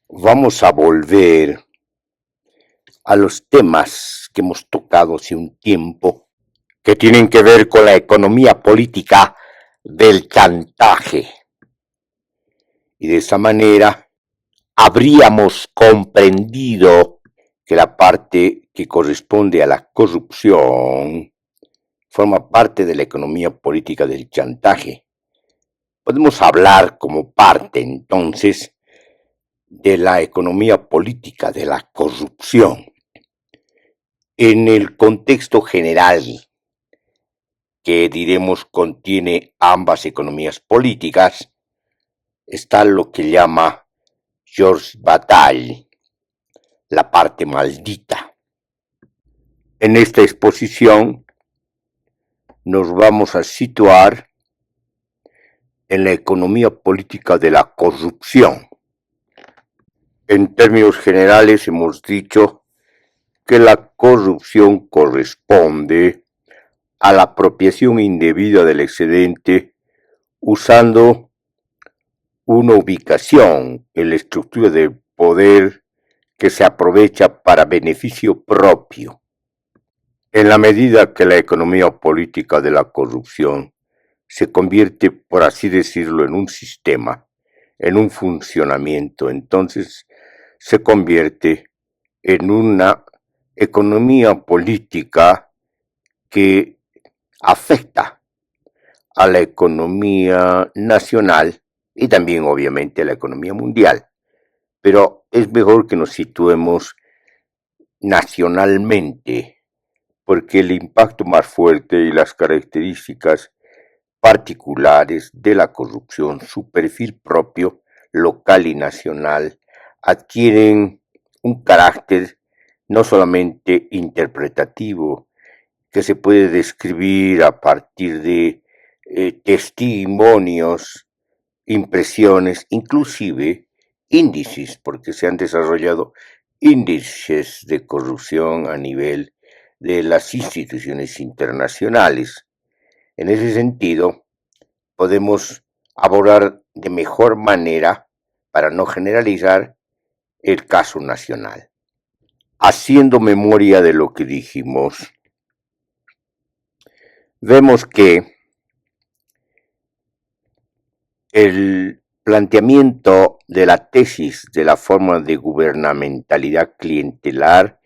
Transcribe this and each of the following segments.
Vamos a volver a los temas que hemos tocado hace un tiempo, que tienen que ver con la economía política del chantaje. Y de esa manera habríamos comprendido que la parte que corresponde a la corrupción forma parte de la economía política del chantaje. Podemos hablar como parte, entonces, de la economía política de la corrupción. En el contexto general que diremos contiene ambas economías políticas, está lo que llama Georges Bataille la parte maldita. En esta exposición nos vamos a situar en la economía política de la corrupción. En términos generales hemos dicho que la corrupción corresponde a la apropiación indebida del excedente usando una ubicación en la estructura del poder que se aprovecha para beneficio propio. En la medida que la economía política de la corrupción se convierte, por así decirlo, en un sistema, en un funcionamiento, entonces se convierte en una economía política que afecta a la economía nacional y también obviamente a la economía mundial. Pero es mejor que nos situemos nacionalmente, porque el impacto más fuerte y las características particulares de la corrupción, su perfil propio, local y nacional, adquieren un carácter no solamente interpretativo, que se puede describir a partir de testimonios, impresiones, inclusive índices, porque se han desarrollado índices de corrupción a nivel de las instituciones internacionales. En ese sentido, podemos abordar de mejor manera, para no generalizar, el caso nacional. Haciendo memoria de lo que dijimos, vemos que el planteamiento de la tesis de la forma de gubernamentalidad clientelar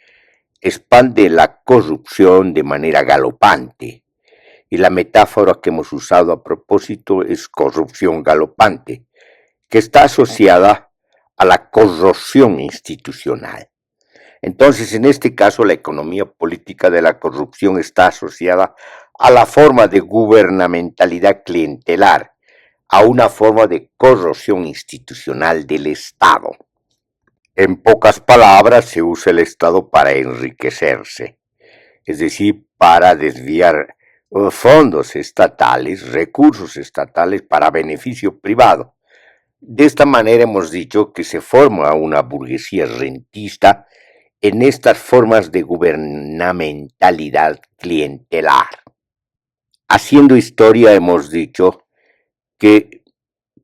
expande la corrupción de manera galopante, y la metáfora que hemos usado a propósito es corrupción galopante, que está asociada a la corrosión institucional. Entonces, en este caso, la economía política de la corrupción está asociada a la forma de gubernamentalidad clientelar, a una forma de corrosión institucional del Estado. En pocas palabras, se usa el Estado para enriquecerse, es decir, para desviar fondos estatales, recursos estatales para beneficio privado. De esta manera hemos dicho que se forma una burguesía rentista en estas formas de gubernamentalidad clientelar. Haciendo historia hemos dicho que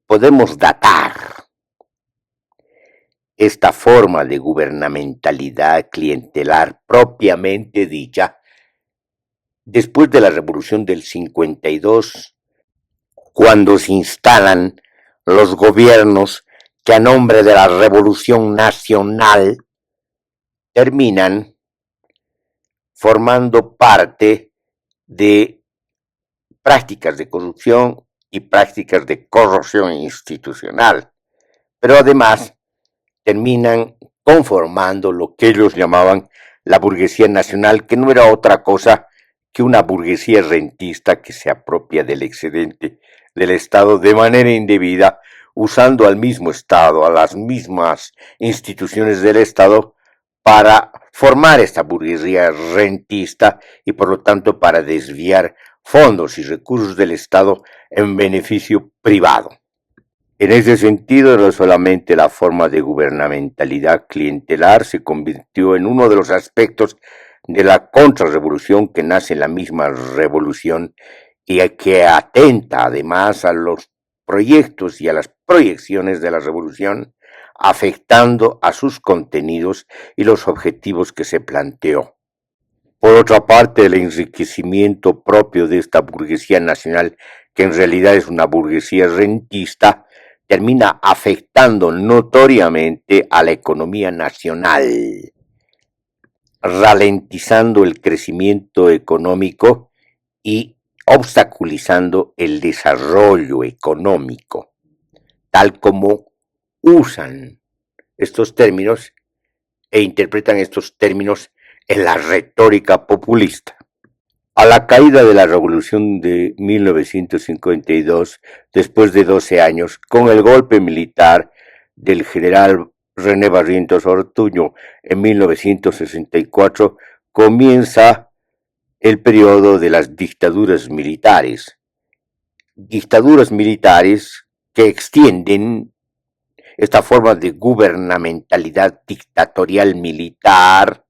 podemos datar esta forma de gubernamentalidad clientelar propiamente dicha después de la Revolución del 52, cuando se instalan los gobiernos que a nombre de la Revolución Nacional terminan formando parte de prácticas de corrupción y prácticas de corrosión institucional, pero además terminan conformando lo que ellos llamaban la burguesía nacional, que no era otra cosa que una burguesía rentista que se apropia del excedente del Estado de manera indebida, usando al mismo Estado, a las mismas instituciones del Estado, para formar esta burguesía rentista y por lo tanto para desviar fondos y recursos del Estado en beneficio privado. En ese sentido, no solamente la forma de gubernamentalidad clientelar se convirtió en uno de los aspectos de la contrarrevolución que nace en la misma revolución y que atenta además a los proyectos y a las proyecciones de la revolución, afectando a sus contenidos y los objetivos que se planteó. Por otra parte, el enriquecimiento propio de esta burguesía nacional, que en realidad es una burguesía rentista, termina afectando notoriamente a la economía nacional, ralentizando el crecimiento económico y obstaculizando el desarrollo económico, tal como usan estos términos e interpretan estos términos en la retórica populista. A la caída de la Revolución de 1952, después de 12 años, con el golpe militar del general René Barrientos Ortuño en 1964, comienza el periodo de las dictaduras militares. Dictaduras militares que extienden esta forma de gubernamentalidad dictatorial militar,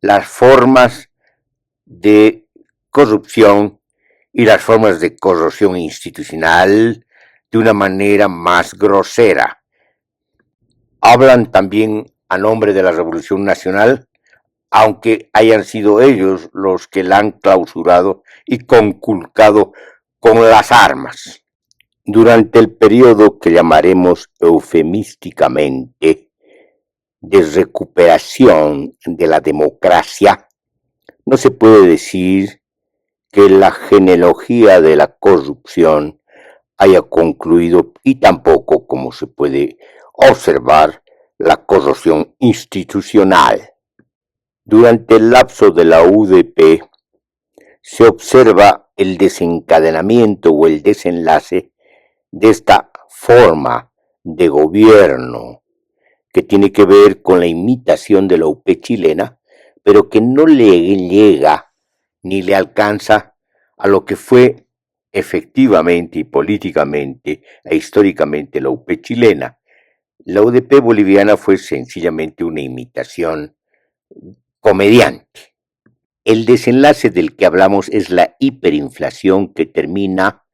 las formas de corrupción y las formas de corrosión institucional de una manera más grosera. Hablan también a nombre de la Revolución Nacional, aunque hayan sido ellos los que la han clausurado y conculcado con las armas. Durante el periodo que llamaremos eufemísticamente de recuperación de la democracia, no se puede decir que la genealogía de la corrupción haya concluido y tampoco, como se puede observar, la corrupción institucional. Durante el lapso de la UDP se observa el desencadenamiento o el desenlace de esta forma de gobierno que tiene que ver con la imitación de la UP chilena, pero que no le llega ni le alcanza a lo que fue efectivamente y políticamente e históricamente la UP chilena. La UDP boliviana fue sencillamente una imitación comediante. El desenlace del que hablamos es la hiperinflación que termina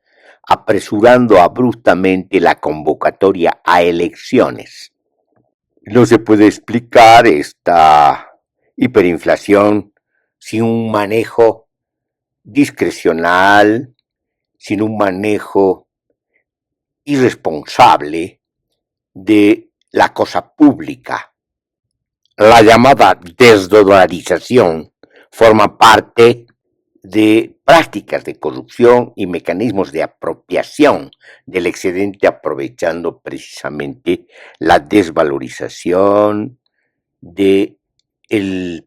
apresurando abruptamente la convocatoria a elecciones. No se puede explicar esta hiperinflación sin un manejo discrecional, sin un manejo irresponsable de la cosa pública. La llamada desdolarización forma parte de prácticas de corrupción y mecanismos de apropiación del excedente, aprovechando precisamente la desvalorización del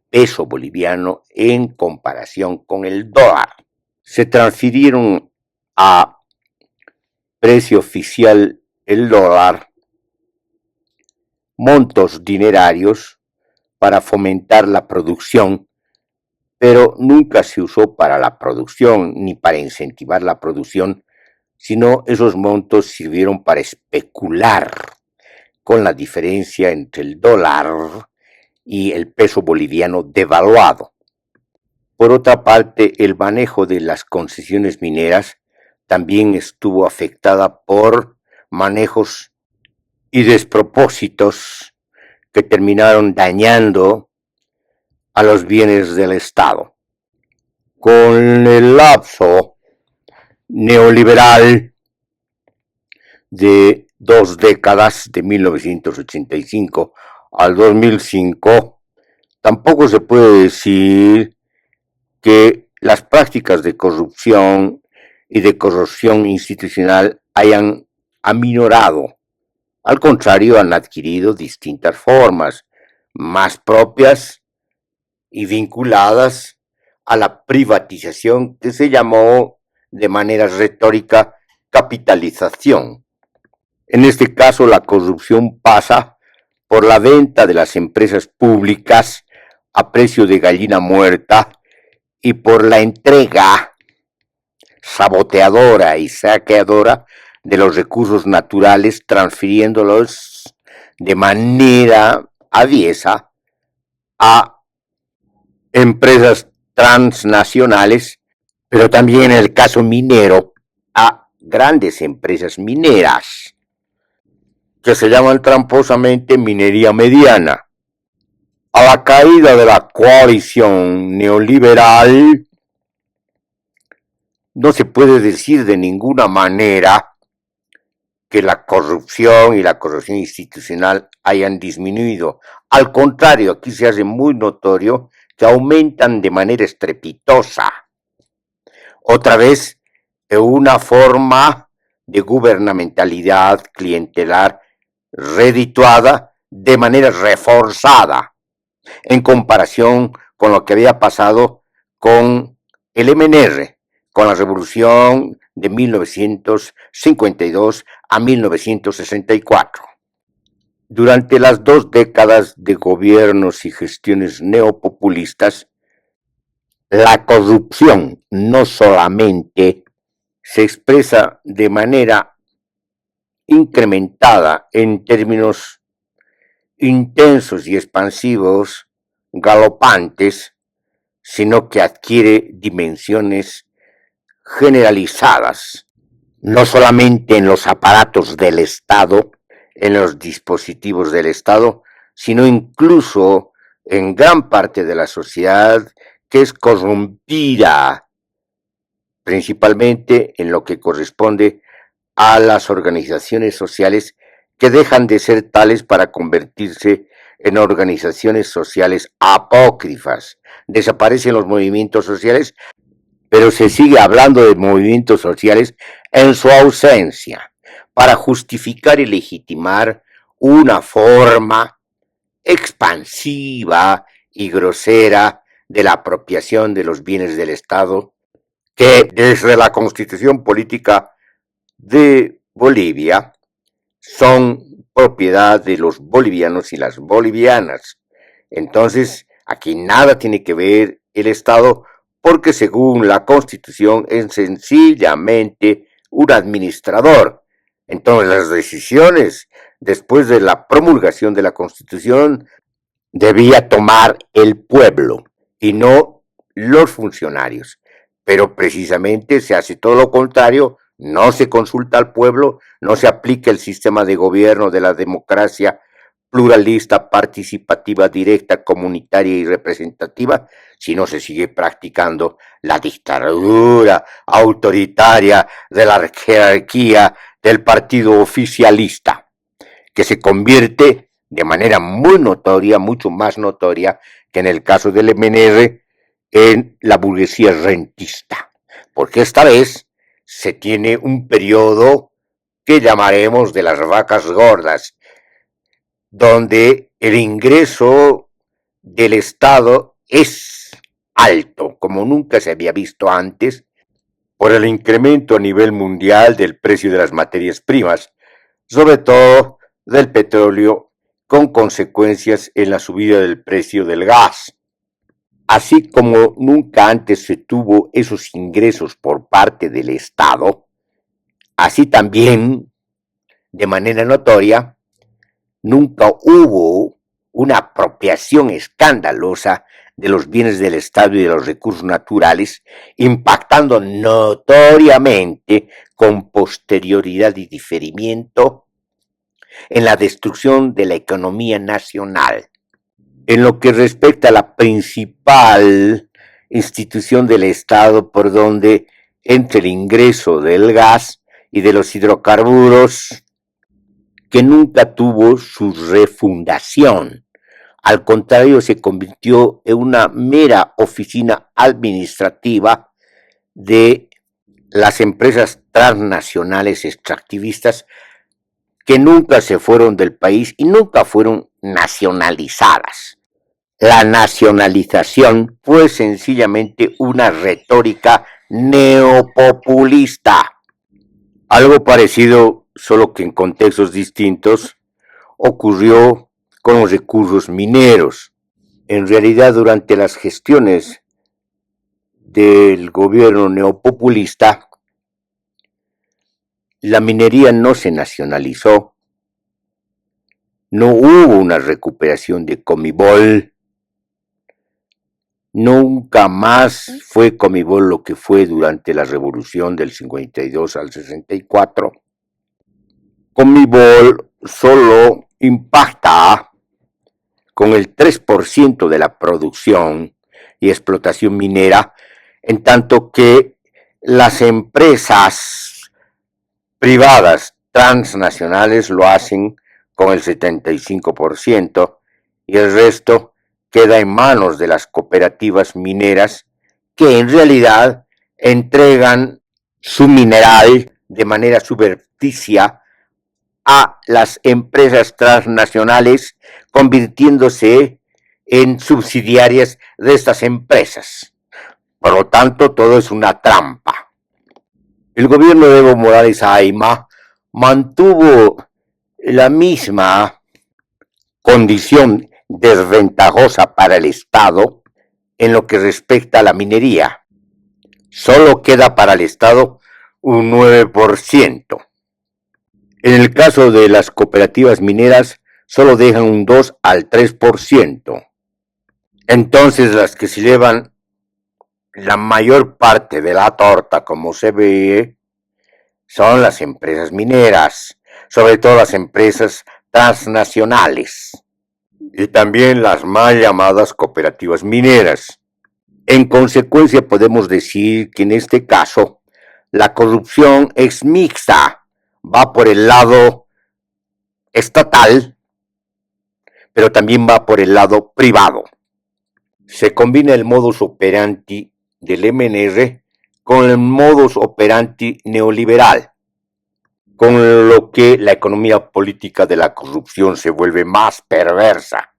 peso boliviano en comparación con el dólar. Se transfirieron a precio oficial el dólar montos dinerarios para fomentar la producción, pero nunca se usó para la producción ni para incentivar la producción, sino esos montos sirvieron para especular con la diferencia entre el dólar y el peso boliviano devaluado. Por otra parte, el manejo de las concesiones mineras también estuvo afectada por manejos y despropósitos que terminaron dañando a los bienes del Estado. Con el lapso neoliberal de 2 décadas, de 1985 al 2005, tampoco se puede decir que las prácticas de corrupción y de corrosión institucional hayan aminorado. Al contrario, han adquirido distintas formas, más propias y vinculadas a la privatización que se llamó de manera retórica capitalización. En este caso, la corrupción pasa por la venta de las empresas públicas a precio de gallina muerta y por la entrega saboteadora y saqueadora de los recursos naturales, transfiriéndolos de manera aviesa a empresas transnacionales, pero también en el caso minero a grandes empresas mineras. que se llaman tramposamente minería mediana. A la caída de la coalición neoliberal, no se puede decir de ninguna manera que la corrupción y la corrupción institucional hayan disminuido. Al contrario, aquí se hace muy notorio que aumentan de manera estrepitosa. Otra vez, una forma de gubernamentalidad clientelar redituada de manera reforzada en comparación con lo que había pasado con el MNR, con la revolución de 1952 a 1964. Durante las 2 décadas de gobiernos y gestiones neopopulistas, la corrupción no solamente se expresa de manera incrementada en términos intensos y expansivos, galopantes, sino que adquiere dimensiones generalizadas, no solamente en los aparatos del Estado, en los dispositivos del Estado, sino incluso en gran parte de la sociedad que es corrompida, principalmente en lo que corresponde a las organizaciones sociales que dejan de ser tales para convertirse en organizaciones sociales apócrifas. Desaparecen los movimientos sociales, pero se sigue hablando de movimientos sociales en su ausencia, para justificar y legitimar una forma expansiva y grosera de la apropiación de los bienes del Estado, que desde la Constitución Política de Bolivia son propiedad de los bolivianos y las bolivianas. Entonces, aquí nada tiene que ver el Estado, porque según la Constitución es sencillamente un administrador. Entonces, las decisiones después de la promulgación de la Constitución debía tomar el pueblo y no los funcionarios. Pero precisamente se hace todo lo contrario, no se consulta al pueblo, no se aplica el sistema de gobierno de la democracia pluralista, participativa, directa, comunitaria y representativa, sino se sigue practicando la dictadura autoritaria de la jerarquía del partido oficialista, que se convierte de manera muy notoria, mucho más notoria que en el caso del MNR, en la burguesía rentista, porque esta vez se tiene un periodo que llamaremos de las vacas gordas, donde el ingreso del Estado es alto, como nunca se había visto antes, por el incremento a nivel mundial del precio de las materias primas, sobre todo del petróleo, con consecuencias en la subida del precio del gas. Así como nunca antes se tuvo esos ingresos por parte del Estado, así también, de manera notoria, nunca hubo una apropiación escandalosa de los bienes del Estado y de los recursos naturales, impactando notoriamente con posterioridad y diferimiento en la destrucción de la economía nacional. En lo que respecta a la principal institución del Estado por donde entra el ingreso del gas y de los hidrocarburos, que nunca tuvo su refundación. Al contrario, se convirtió en una mera oficina administrativa de las empresas transnacionales extractivistas que nunca se fueron del país y nunca fueron nacionalizadas. La nacionalización fue sencillamente una retórica neopopulista. Algo parecido, solo que en contextos distintos, ocurrió con los recursos mineros. En realidad, durante las gestiones del gobierno neopopulista, la minería no se nacionalizó, no hubo una recuperación de Comibol, nunca más fue Comibol lo que fue durante la revolución del 52 al 64. Comibol solo impacta con el 3% de la producción y explotación minera, en tanto que las empresas privadas transnacionales lo hacen con el 75% y el resto queda en manos de las cooperativas mineras que en realidad entregan su mineral de manera subrepticia a las empresas transnacionales, convirtiéndose en subsidiarias de estas empresas. Por lo tanto, todo es una trampa. El gobierno de Evo Morales Ayma mantuvo la misma condición desventajosa para el Estado en lo que respecta a la minería. Solo queda para el Estado un 9%. En el caso de las cooperativas mineras, solo dejan un 2 al 3%. Entonces, las que se llevan la mayor parte de la torta, como se ve, son las empresas mineras, sobre todo las empresas transnacionales, y también las mal llamadas cooperativas mineras. En consecuencia, podemos decir que en este caso, la corrupción es mixta. Va por el lado estatal, pero también va por el lado privado. Se combina el modus operandi del MNR con el modus operandi neoliberal, con lo que la economía política de la corrupción se vuelve más perversa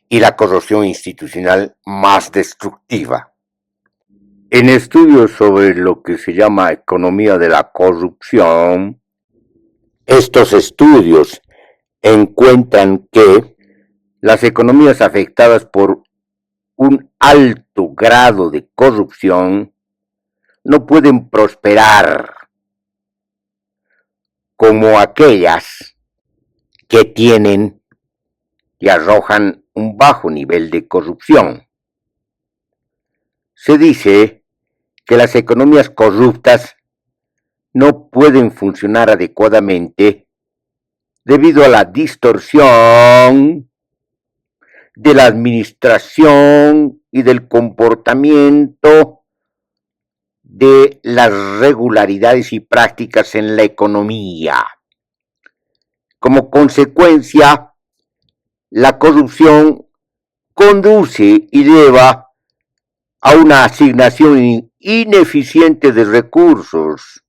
y la corrupción institucional más destructiva. En estudios sobre lo que se llama economía de la corrupción, estos estudios encuentran que las economías afectadas por un alto grado de corrupción no pueden prosperar como aquellas que tienen y arrojan un bajo nivel de corrupción. Se dice que las economías corruptas no pueden funcionar adecuadamente debido a la distorsión de la administración y del comportamiento de las regularidades y prácticas en la economía. Como consecuencia, la corrupción conduce y lleva a una asignación ineficiente de recursos,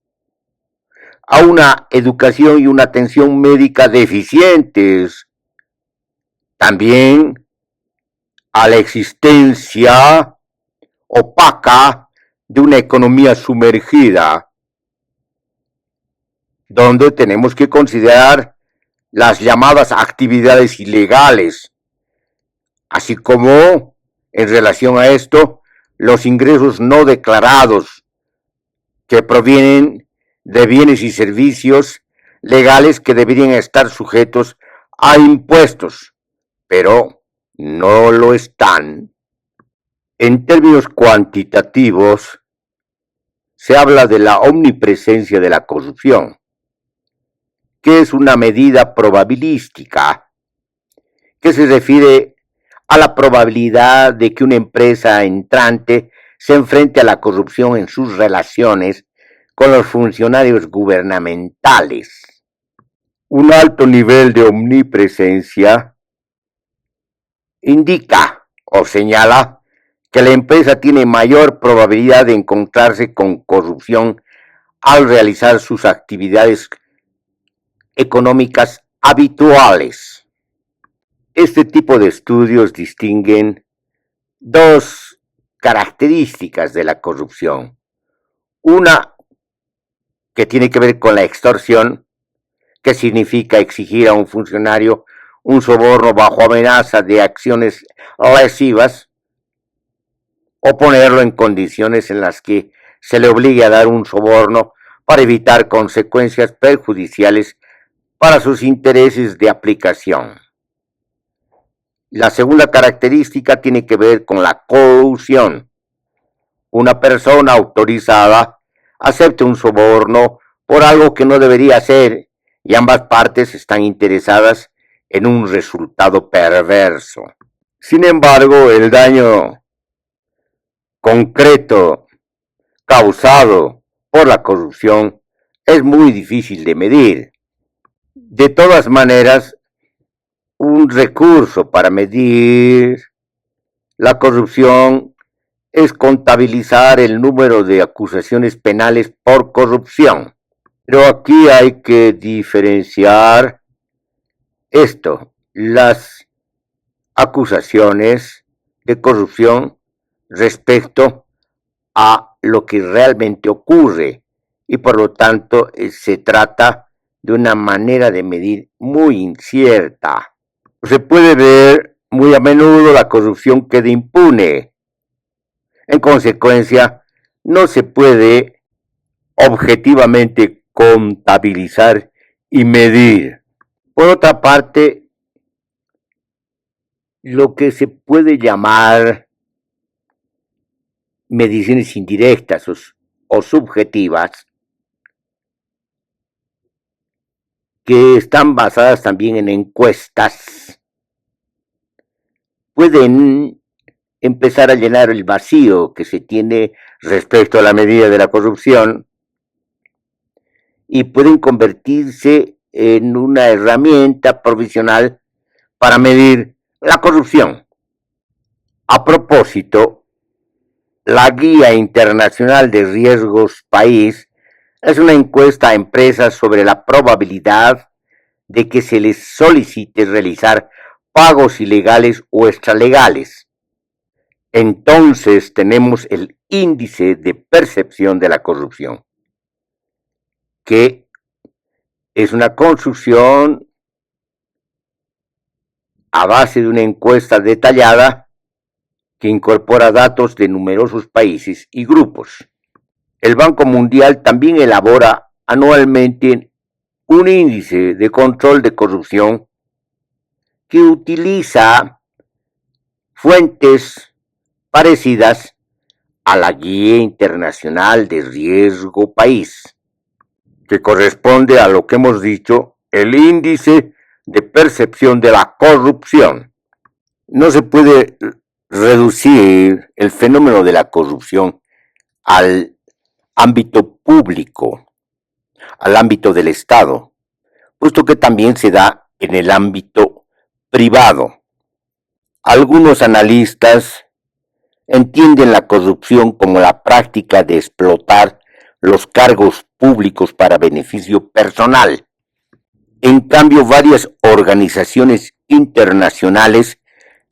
a una educación y una atención médica deficientes, también a la existencia opaca de una economía sumergida, donde tenemos que considerar las llamadas actividades ilegales, así como, en relación a esto, los ingresos no declarados que provienen de bienes y servicios legales que deberían estar sujetos a impuestos, pero no lo están. En términos cuantitativos, se habla de la omnipresencia de la corrupción, que es una medida probabilística, que se refiere a la probabilidad de que una empresa entrante se enfrente a la corrupción en sus relaciones con los funcionarios gubernamentales. Un alto nivel de omnipresencia indica o señala que la empresa tiene mayor probabilidad de encontrarse con corrupción al realizar sus actividades económicas habituales. Este tipo de estudios distinguen dos características de la corrupción. Una que tiene que ver con la extorsión, que significa exigir a un funcionario un soborno bajo amenaza de acciones lesivas o ponerlo en condiciones en las que se le obligue a dar un soborno para evitar consecuencias perjudiciales para sus intereses de aplicación. La segunda característica tiene que ver con la colusión. Una persona autorizada acepta un soborno por algo que no debería hacer y ambas partes están interesadas en un resultado perverso. Sin embargo, el daño concreto causado por la corrupción es muy difícil de medir. De todas maneras, un recurso para medir la corrupción es contabilizar el número de acusaciones penales por corrupción. Pero aquí hay que diferenciar esto, las acusaciones de corrupción respecto a lo que realmente ocurre y por lo tanto se trata de una manera de medir muy incierta. Se puede ver muy a menudo la corrupción queda impune. En consecuencia, no se puede objetivamente contabilizar y medir. Por otra parte, lo que se puede llamar mediciones indirectas o subjetivas, que están basadas también en encuestas, pueden empezar a llenar el vacío que se tiene respecto a la medida de la corrupción y pueden convertirse en una herramienta provisional para medir la corrupción. A propósito, la Guía Internacional de Riesgos País es una encuesta a empresas sobre la probabilidad de que se les solicite realizar pagos ilegales o extralegales. Entonces tenemos el índice de percepción de la corrupción, que es una construcción a base de una encuesta detallada que incorpora datos de numerosos países y grupos. El Banco Mundial también elabora anualmente un índice de control de corrupción que utiliza fuentes parecidas a la Guía Internacional de Riesgo País, que corresponde a lo que hemos dicho, el índice de percepción de la corrupción. No se puede reducir el fenómeno de la corrupción al ámbito público, al ámbito del Estado, puesto que también se da en el ámbito privado. Algunos analistas entienden la corrupción como la práctica de explotar los cargos públicos para beneficio personal. En cambio, varias organizaciones internacionales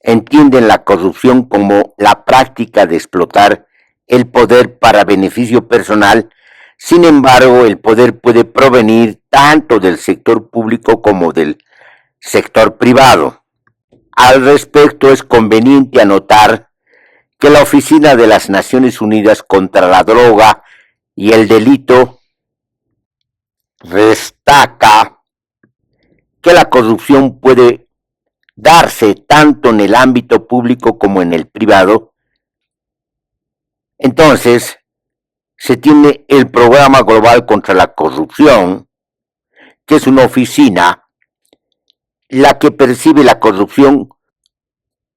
entienden la corrupción como la práctica de explotar el poder para beneficio personal. Sin embargo, el poder puede provenir tanto del sector público como del sector privado. Al respecto, es conveniente anotar que la Oficina de las Naciones Unidas contra la Droga y el Delito destaca que la corrupción puede darse tanto en el ámbito público como en el privado. Entonces, se tiene el Programa Global contra la Corrupción, que es una oficina la que percibe la corrupción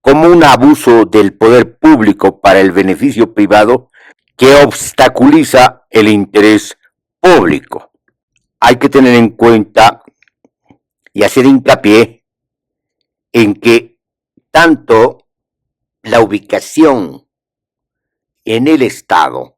como un abuso del poder público para el beneficio privado que obstaculiza el interés público. Hay que tener en cuenta y hacer hincapié en que tanto la ubicación en el Estado,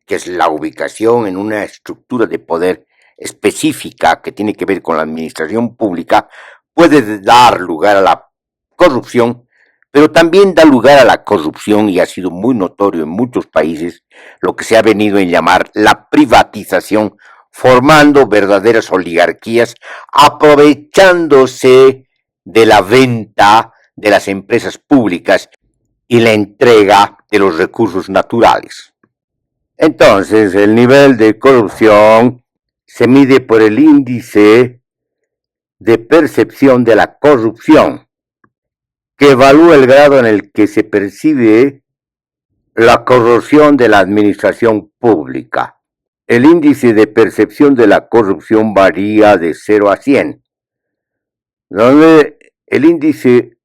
que es la ubicación en una estructura de poder específica que tiene que ver con la administración pública, puede dar lugar a la corrupción, pero también da lugar a la corrupción, y ha sido muy notorio en muchos países, lo que se ha venido a llamar la privatización, formando verdaderas oligarquías, aprovechándose de la venta de las empresas públicas y la entrega de los recursos naturales. Entonces, el nivel de corrupción se mide por el índice de percepción de la corrupción, que evalúa el grado en el que se percibe la corrupción de la administración pública. El índice de percepción de la corrupción varía de 0 a 100, donde el índice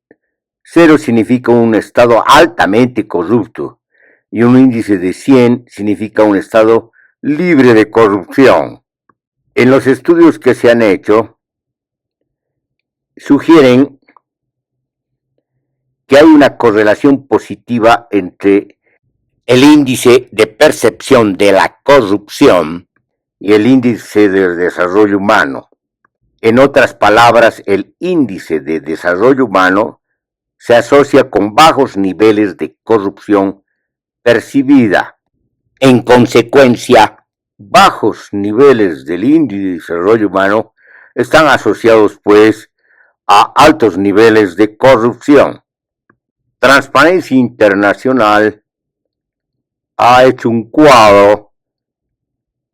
0 significa un estado altamente corrupto y un índice de 100 significa un estado libre de corrupción. En los estudios que se han hecho, sugieren que hay una correlación positiva entre el índice de percepción de la corrupción y el índice de desarrollo humano. En otras palabras, el índice de desarrollo humano se asocia con bajos niveles de corrupción percibida. En consecuencia, bajos niveles del índice de desarrollo humano están asociados, pues, a altos niveles de corrupción. Transparencia Internacional ha hecho un cuadro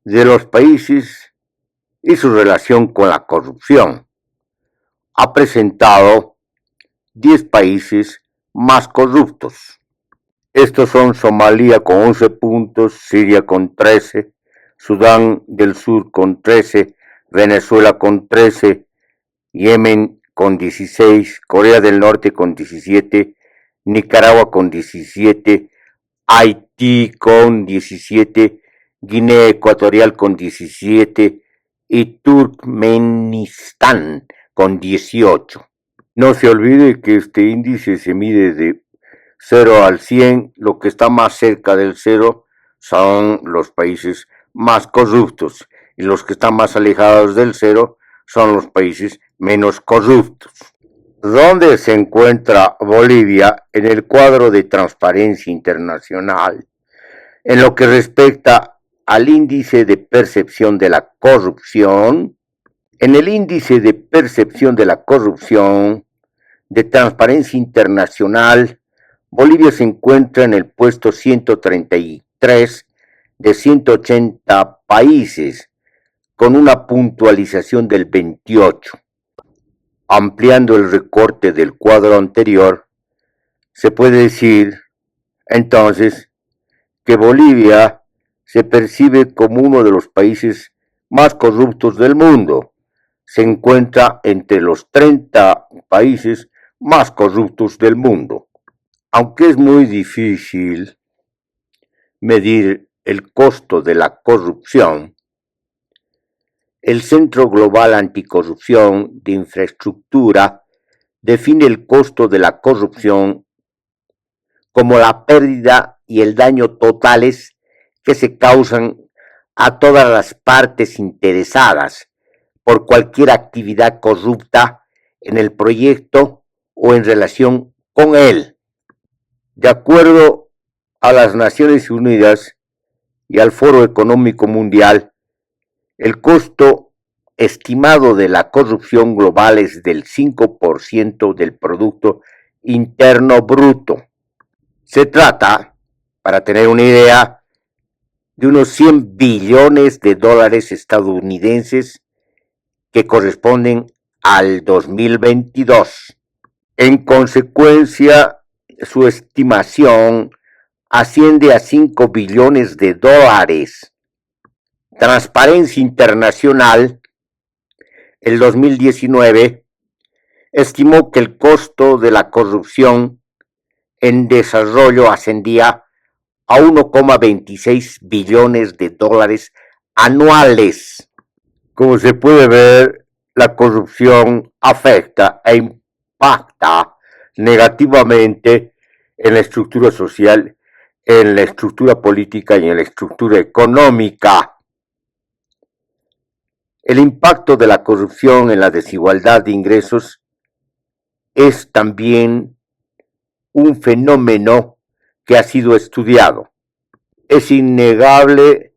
de los países y su relación con la corrupción. Ha presentado 10 países más corruptos. Estos son Somalia con 11 puntos, Siria con 13, Sudán del Sur con 13, Venezuela con 13, Yemen con 16, Corea del Norte con 17, Nicaragua con 17, Haití con 17, Guinea Ecuatorial con 17 y Turkmenistán con 18. No se olvide que este índice se mide de 0 al 100, lo que está más cerca del 0 son los países más corruptos y los que están más alejados del 0 son los países menos corruptos. ¿Dónde se encuentra Bolivia en el cuadro de Transparencia Internacional en lo que respecta al índice de percepción de la corrupción? En el índice de percepción de la corrupción de Transparencia Internacional, Bolivia se encuentra en el puesto 133 de 180 países, con una puntualización del 28. Ampliando el recorte del cuadro anterior, se puede decir, entonces, que Bolivia se percibe como uno de los países más corruptos del mundo. Se encuentra entre los 30 países más corruptos del mundo. Aunque es muy difícil medir el costo de la corrupción, el Centro Global Anticorrupción de Infraestructura define el costo de la corrupción como la pérdida y el daño totales que se causan a todas las partes interesadas por cualquier actividad corrupta en el proyecto o en relación con él. De acuerdo a las Naciones Unidas y al Foro Económico Mundial, el costo estimado de la corrupción global es del 5% del Producto Interno Bruto. Se trata, para tener una idea, de unos 100 billones de dólares estadounidenses que corresponden al 2022. En consecuencia, su estimación asciende a 5 billones de dólares. Transparencia Internacional, el 2019, estimó que el costo de la corrupción en desarrollo ascendía a 1,26 billones de dólares anuales. Como se puede ver, la corrupción afecta e impacta negativamente en la estructura social, en la estructura política y en la estructura económica. El impacto de la corrupción en la desigualdad de ingresos es también un fenómeno que ha sido estudiado. Es innegable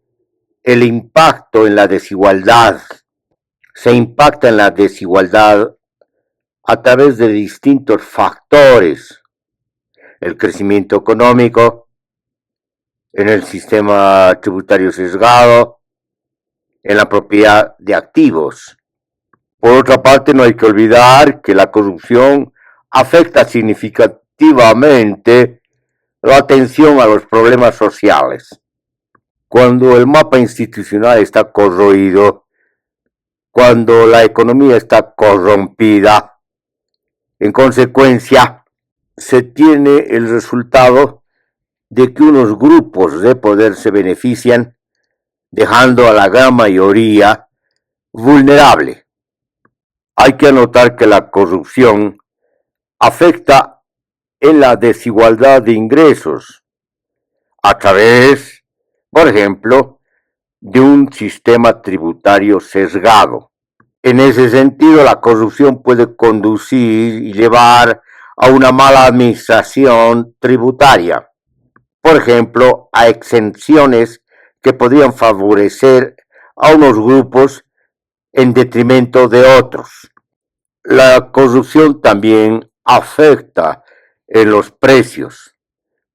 el impacto en la desigualdad. Se impacta en la desigualdad a través de distintos factores: el crecimiento económico, en el sistema tributario sesgado, en la propiedad de activos. Por otra parte, no hay que olvidar que la corrupción afecta significativamente la atención a los problemas sociales. cuando el mapa institucional está corroído, cuando la economía está corrompida. En consecuencia, se tiene el resultado de que unos grupos de poder se benefician, dejando a la gran mayoría vulnerable. Hay que anotar que la corrupción afecta en la desigualdad de ingresos a través, por ejemplo, de un sistema tributario sesgado. En ese sentido, la corrupción puede conducir y llevar a una mala administración tributaria, por ejemplo, a exenciones que podrían favorecer a unos grupos en detrimento de otros. La corrupción también afecta en los precios,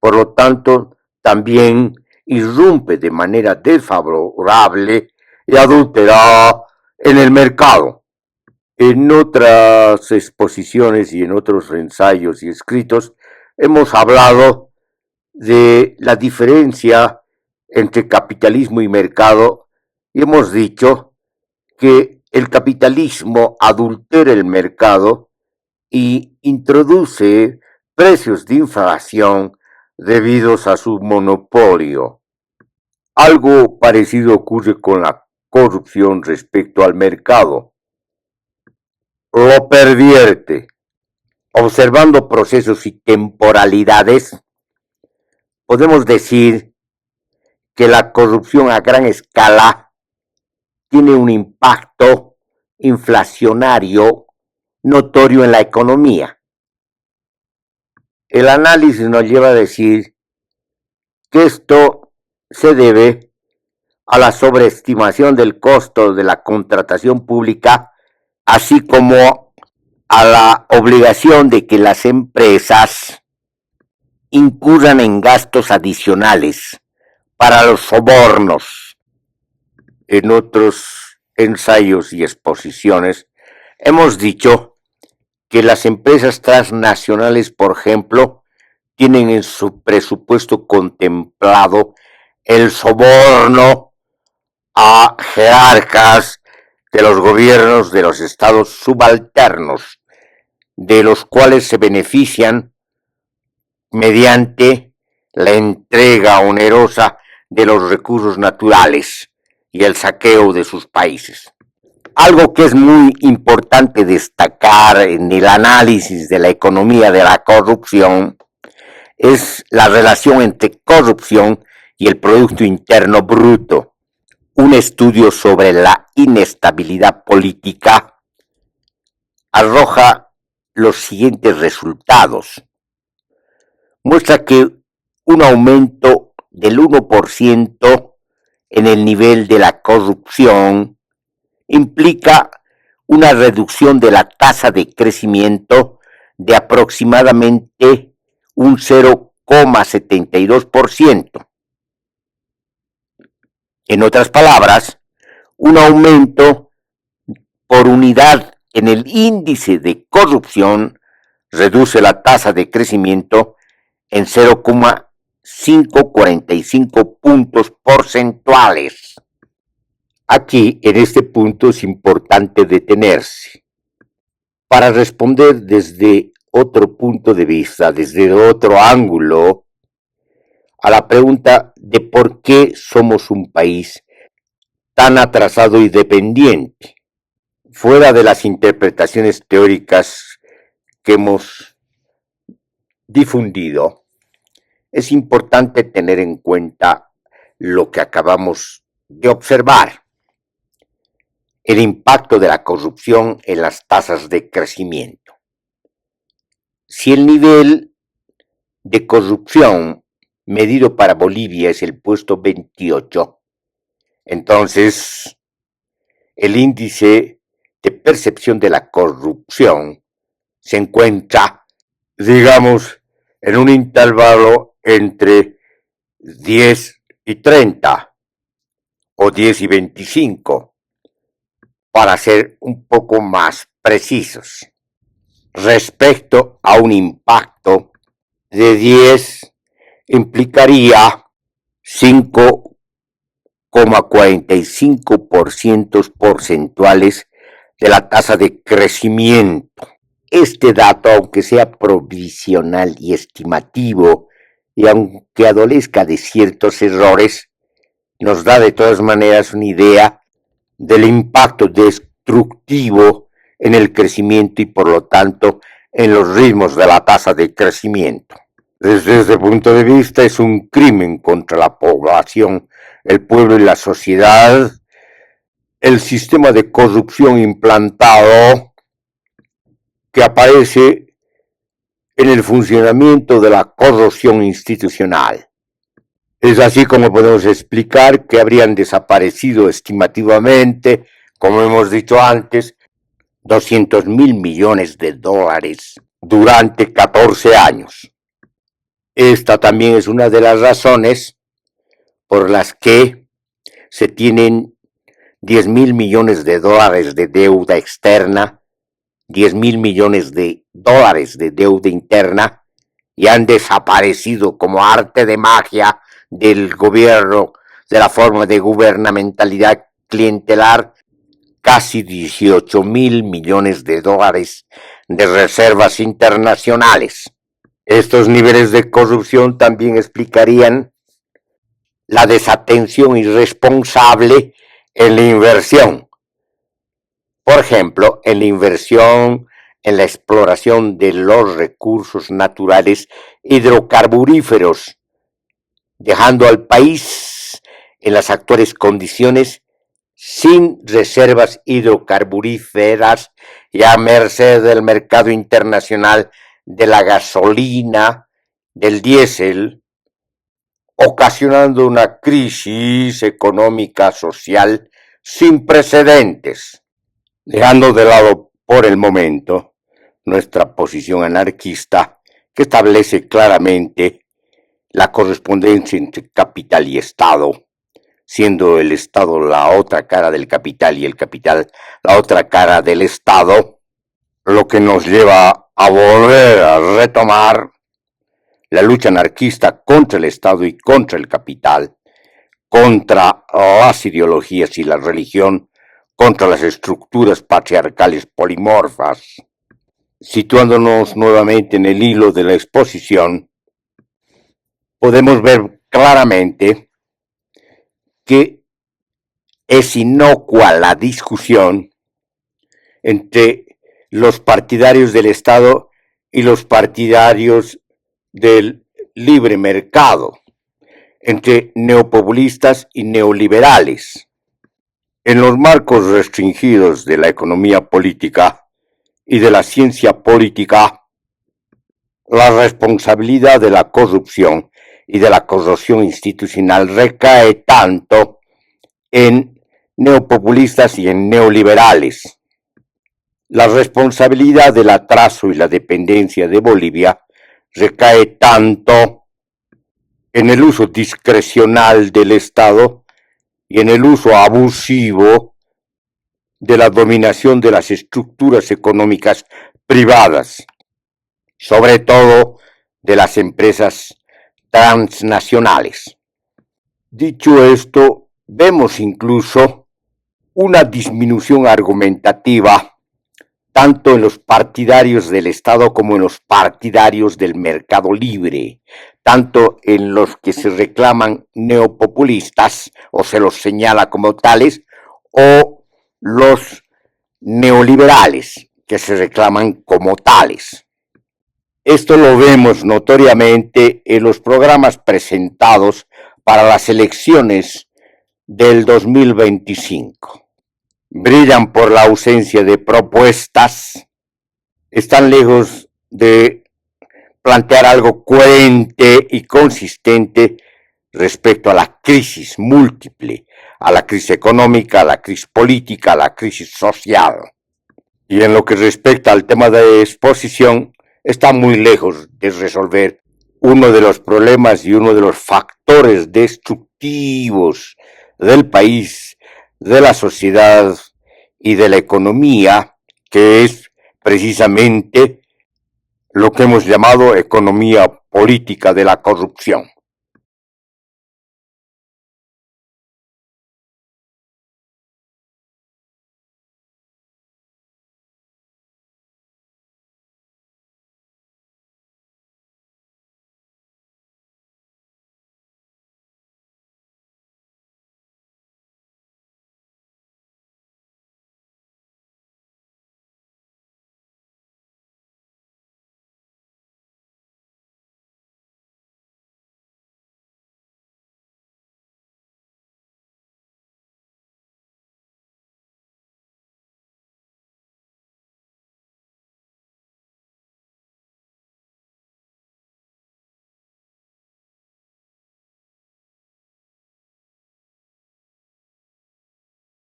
por lo tanto, también irrumpe de manera desfavorable y adultera en el mercado. En otras exposiciones y en otros ensayos y escritos hemos hablado de la diferencia entre capitalismo y mercado y hemos dicho que el capitalismo adultera el mercado y introduce precios de inflación debidos a su monopolio. Algo parecido ocurre con la corrupción respecto al mercado. Lo pervierte. Observando procesos y temporalidades, podemos decir que la corrupción a gran escala tiene un impacto inflacionario notorio en la economía. El análisis nos lleva a decir que esto se debe a la sobreestimación del costo de la contratación pública, así como a la obligación de que las empresas incurran en gastos adicionales para los sobornos. En otros ensayos y exposiciones hemos dicho que las empresas transnacionales, por ejemplo, tienen en su presupuesto contemplado el soborno a jerarcas de los gobiernos de los estados subalternos, de los cuales se benefician mediante la entrega onerosa de los recursos naturales y el saqueo de sus países. Algo que es muy importante destacar en el análisis de la economía de la corrupción es la relación entre corrupción y el Producto Interno Bruto. Un estudio sobre la inestabilidad política arroja los siguientes resultados. Muestra que un aumento del 1% en el nivel de la corrupción implica una reducción de la tasa de crecimiento de aproximadamente un 0,72%. En otras palabras, un aumento por unidad en el índice de corrupción reduce la tasa de crecimiento en 0,545 puntos porcentuales. Aquí, en este punto, es importante detenerse para responder desde otro punto de vista, desde otro ángulo, a la pregunta de por qué somos un país tan atrasado y dependiente. Fuera de las interpretaciones teóricas que hemos difundido, es importante tener en cuenta lo que acabamos de observar: el impacto de la corrupción en las tasas de crecimiento. Si el nivel de corrupción medido para Bolivia es el puesto 28, entonces el índice de percepción de la corrupción se encuentra, digamos, en un intervalo entre 10 y 30 o 10 y 25, para ser un poco más precisos. Respecto a un impacto de 10, implicaría 5 0,45% porcentuales de la tasa de crecimiento. Este dato, aunque sea provisional y estimativo, y aunque adolezca de ciertos errores, nos da de todas maneras una idea del impacto destructivo en el crecimiento y por lo tanto en los ritmos de la tasa de crecimiento. Desde ese punto de vista es un crimen contra la población, el pueblo y la sociedad, el sistema de corrupción implantado que aparece en el funcionamiento de la corrupción institucional. Es así como podemos explicar que habrían desaparecido estimativamente, como hemos dicho antes, 200.000 millones de dólares durante 14 años. Esta también es una de las razones por las que se tienen 10.000 millones de dólares de deuda externa, 10.000 millones de dólares de deuda interna, y han desaparecido como arte de magia del gobierno, de la forma de gubernamentalidad clientelar, casi 18.000 millones de dólares de reservas internacionales. Estos niveles de corrupción también explicarían la desatención irresponsable en la inversión. Por ejemplo, en la inversión en la exploración de los recursos naturales hidrocarburíferos, dejando al país en las actuales condiciones sin reservas hidrocarburíferas y a merced del mercado internacional de la gasolina, del diésel, ocasionando una crisis económica social sin precedentes, dejando de lado por el momento nuestra posición anarquista, que establece claramente la correspondencia entre capital y Estado, siendo el Estado la otra cara del capital y el capital la otra cara del Estado, lo que nos lleva a volver a retomar la lucha anarquista contra el Estado y contra el capital, contra las ideologías y la religión, contra las estructuras patriarcales polimorfas. Situándonos nuevamente en el hilo de la exposición, podemos ver claramente que es inocua la discusión entre los partidarios del Estado y los partidarios del libre mercado, entre neopopulistas y neoliberales. En los marcos restringidos de la economía política y de la ciencia política, la responsabilidad de la corrupción y de la corrosión institucional recae tanto en neopopulistas y en neoliberales. La responsabilidad del atraso y la dependencia de Bolivia recae tanto en el uso discrecional del Estado y en el uso abusivo de la dominación de las estructuras económicas privadas, sobre todo de las empresas transnacionales. Dicho esto, vemos incluso una disminución argumentativa tanto en los partidarios del Estado como en los partidarios del mercado libre, tanto en los que se reclaman neopopulistas o se los señala como tales, o los neoliberales que se reclaman como tales. Esto lo vemos notoriamente en los programas presentados para las elecciones del 2025. Brillan por la ausencia de propuestas, están lejos de plantear algo coherente y consistente respecto a la crisis múltiple, a la crisis económica, a la crisis política, a la crisis social. Y en lo que respecta al tema de exposición, está muy lejos de resolver uno de los problemas y uno de los factores destructivos del país, de la sociedad y de la economía, que es precisamente lo que hemos llamado economía política de la corrupción.